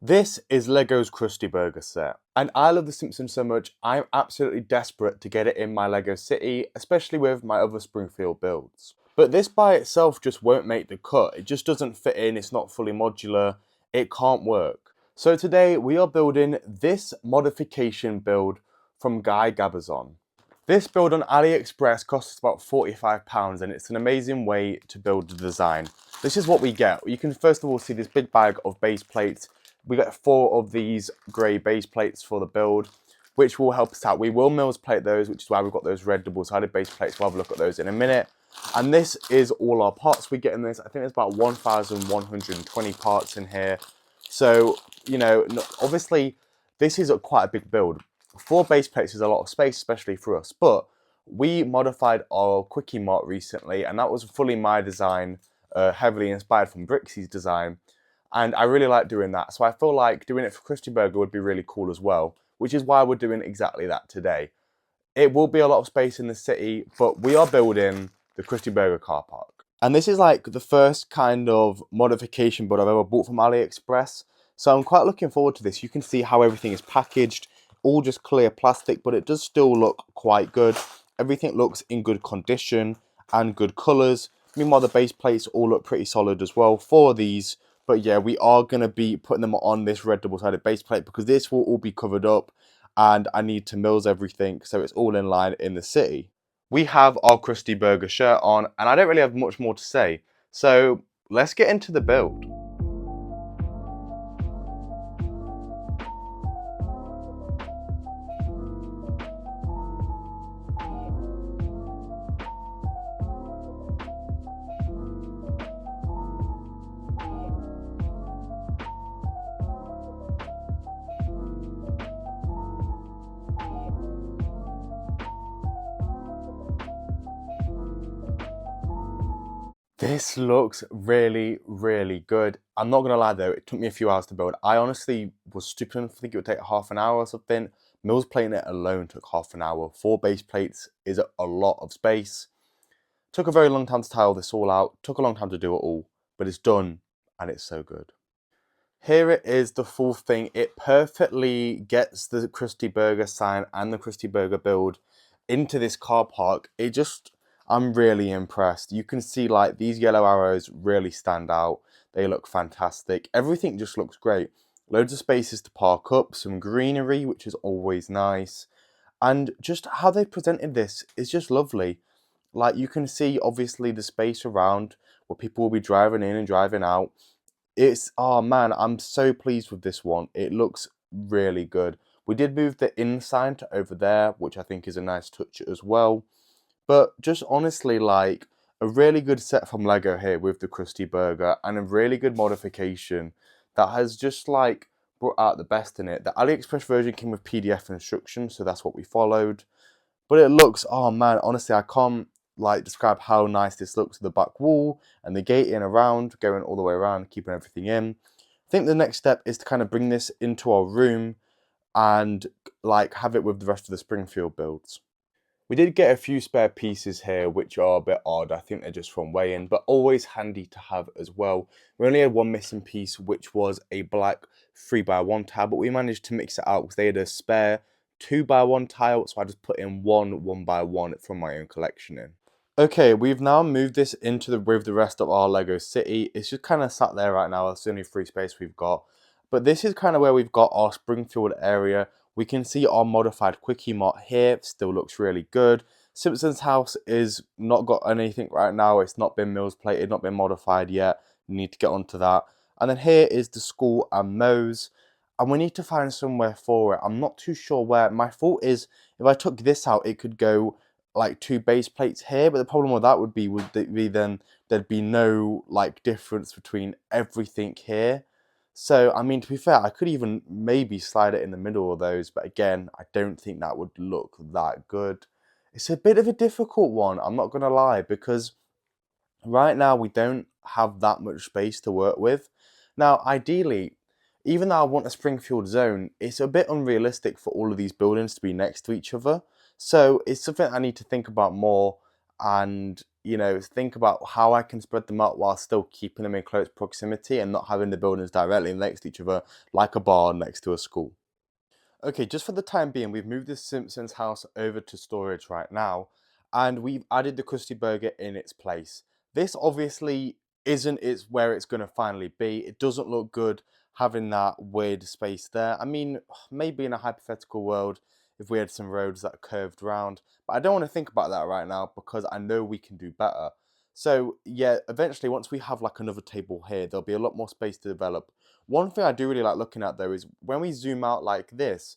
This is LEGO's Krusty Burger set, and I love the Simpsons so much, I'm absolutely desperate to get it in my LEGO city, especially with my other Springfield builds. But this by itself just won't make the cut, it just doesn't fit in, it's not fully modular, it can't work. So today we are building this modification build from Guy Gabazon. This build on AliExpress costs about £45 and it's an amazing way to build the design. This is what we get. You can first of all see this big bag of base plates. We got 4 of these grey base plates for the build, which will help us out. We will Mills plate those, which is why we've got those red double-sided base plates. We'll have a look at those in a minute. And this is all our parts we get in this. I think there's about 1,120 parts in here. So, you know, obviously this is quite a big build. 4 base plates is a lot of space, especially for us, but we modified our Quickie Mart recently, and that was fully my design, heavily inspired from Brixie's design, and I really like doing that, so I feel like doing it for Krusty Burger would be really cool as well, which is why we're doing exactly that today. It will be a lot of space in the city, but we are building the Krusty Burger car park. And this is like the first kind of modification build I've ever bought from AliExpress, so I'm quite looking forward to this. You can see how everything is packaged, all just clear plastic, but it does still look quite good. Everything looks in good condition and good colours. Meanwhile, the base plates all look pretty solid as well for these. But yeah, we are going to be putting them on this red double-sided base plate because this will all be covered up and I need to Mills everything so it's all in line in the city. We have our Krusty Burger shirt on and I don't really have much more to say. So let's get into the build. This looks really, really good. I'm not gonna lie though, it took me a few hours to build. I honestly was stupid enough to think it would take half an hour or something. Mills plating it alone took half an hour. 4 base plates is a lot of space. Took a very long time to tile this all out. Took a long time to do it all, but it's done and it's so good. Here it is, the full thing. It perfectly gets the Krusty Burger sign and the Krusty Burger build into this car park. I'm really impressed. You can see like these yellow arrows really stand out. They look fantastic. Everything just looks great. Loads of spaces to park up, some greenery, which is always nice. And just how they presented this is just lovely. Like you can see obviously the space around where people will be driving in and driving out. Oh man, I'm so pleased with this one. It looks really good. We did move the in sign to over there, which I think is a nice touch as well. But just honestly, like a really good set from LEGO here with the Krusty Burger and a really good modification that has just like brought out the best in it. The AliExpress version came with PDF instructions, so that's what we followed. But it looks, oh man, honestly, I can't like describe how nice this looks with the back wall and the gating around, going all the way around, keeping everything in. I think the next step is to kind of bring this into our room and like have it with the rest of the Springfield builds. We did get a few spare pieces here which are a bit odd. I think they're just from weigh-in, but always handy to have as well. We only had one missing piece, which was a black 3x1 tile, but we managed to mix it out because they had a spare 2x1 tile, so I just put in one 1x1 from my own collection in. Okay, we've now moved this into with the rest of our Lego city. It's just kind of sat there right now. That's the only free space we've got. But this is kind of where we've got our Springfield area. We can see our modified Quickie Mart here. Still looks really good. Simpsons house is not got anything right now. It's not been Mills plated, not been modified yet. Need to get onto that. And then here is the school and Moe's. And we need to find somewhere for it. I'm not too sure where. My thought is if I took this out, it could go like 2 base plates here, but the problem with that would be then there'd be no like difference between everything here. So I mean, to be fair, I could even maybe slide it in the middle of those, but again, I don't think that would look that good. It's a bit of a difficult one, I'm not gonna lie, because right now we don't have that much space to work with. Now ideally, even though I want a Springfield zone, it's a bit unrealistic for all of these buildings to be next to each other. So it's something I need to think about more and think about how I can spread them out while still keeping them in close proximity and not having the buildings directly next to each other, like a bar next to a school. Okay, just for the time being, we've moved the Simpsons house over to storage right now, and we've added the Krusty Burger in its place. This obviously isn't where it's going to finally be. It doesn't look good having that weird space there. I mean, maybe in a hypothetical world, if we had some roads that curved round, but I don't want to think about that right now because I know we can do better. So yeah, eventually once we have like another table here, there'll be a lot more space to develop. One thing I do really like looking at though is when we zoom out like this,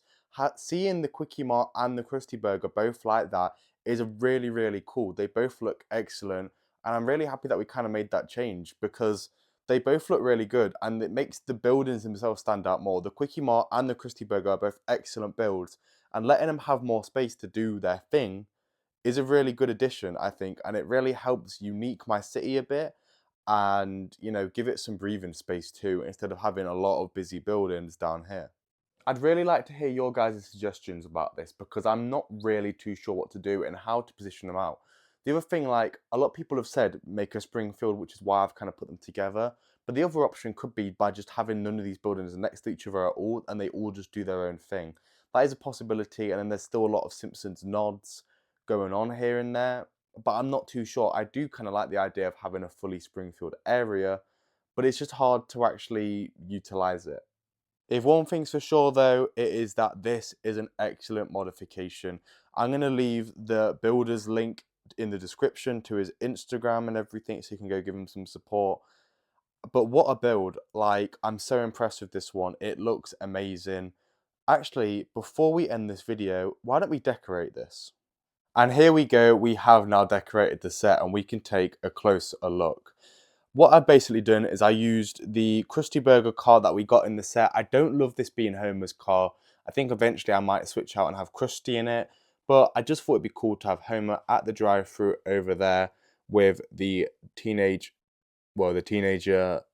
seeing the Quickie Mart and the Krusty Burger both like that is a really, really cool. They both look excellent, and I'm really happy that we kind of made that change because they both look really good, and it makes the buildings themselves stand out more. The Quickie Mart and the Krusty Burger are both excellent builds, and letting them have more space to do their thing is a really good addition, I think, and it really helps unique my city a bit and, give it some breathing space too, instead of having a lot of busy buildings down here. I'd really like to hear your guys' suggestions about this because I'm not really too sure what to do and how to position them out. The other thing, like, a lot of people have said make a Springfield, which is why I've kind of put them together. But the other option could be by just having none of these buildings next to each other at all and they all just do their own thing. That is a possibility, and then there's still a lot of Simpsons nods going on here and there. But I'm not too sure. I do kind of like the idea of having a fully Springfield area, but it's just hard to actually utilize it. If one thing's for sure though, it is that this is an excellent modification. I'm going to leave the builder's link in the description to his Instagram and everything so you can go give him some support. But what a build. Like, I'm so impressed with this one. It looks amazing. Actually, before we end this video, why don't we decorate this? And here we go, we have now decorated the set and we can take a closer look. What I've basically done is I used the Krusty Burger car that we got in the set. I don't love this being Homer's car. I think eventually I might switch out and have Krusty in it. But I just thought it'd be cool to have Homer at the drive-thru over there with the teenager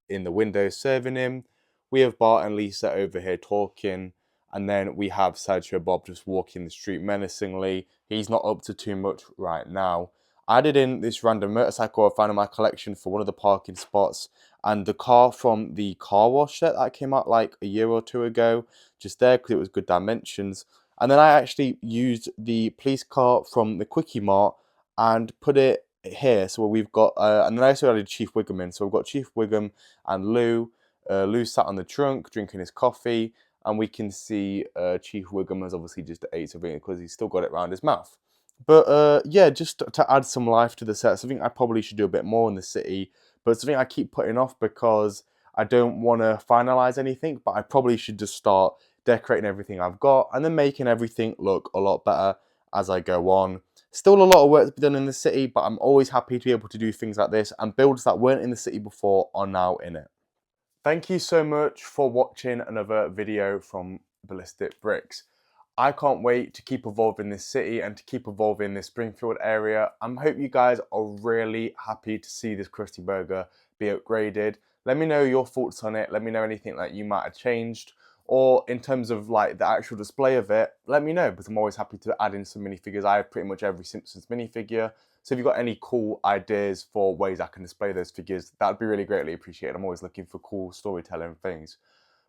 in the window serving him. We have Bart and Lisa over here talking. And then we have Sideshow Bob just walking the street menacingly. He's not up to too much right now. I added in this random motorcycle I found in my collection for one of the parking spots, and the car from the car wash set that came out like a year or two ago, just there because it was good dimensions. And then I actually used the police car from the Quickie Mart and put it here. So we've got, and then I also added Chief Wiggum in. So we've got Chief Wiggum and Lou. Lou sat on the trunk drinking his coffee, and we can see Chief Wiggum has obviously just ate something because he's still got it around his mouth. But yeah, just to add some life to the set, something I probably should do a bit more in the city, but something I keep putting off because I don't want to finalize anything, but I probably should just start decorating everything I've got and then making everything look a lot better as I go on. Still a lot of work to be done in the city, but I'm always happy to be able to do things like this, and builds that weren't in the city before are now in it. Thank you so much for watching another video from Ballistic Bricks. I can't wait to keep evolving this city and to keep evolving this Springfield area. I hope you guys are really happy to see this Krusty Burger be upgraded. Let me know your thoughts on it. Let me know anything that you might have changed. Or in terms of like the actual display of it, let me know because I'm always happy to add in some minifigures. I have pretty much every Simpsons minifigure. So if you've got any cool ideas for ways I can display those figures, that would be really greatly appreciated. I'm always looking for cool storytelling things.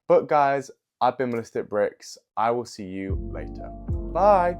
But guys, I've been Ballistic Bricks. I will see you later. Bye!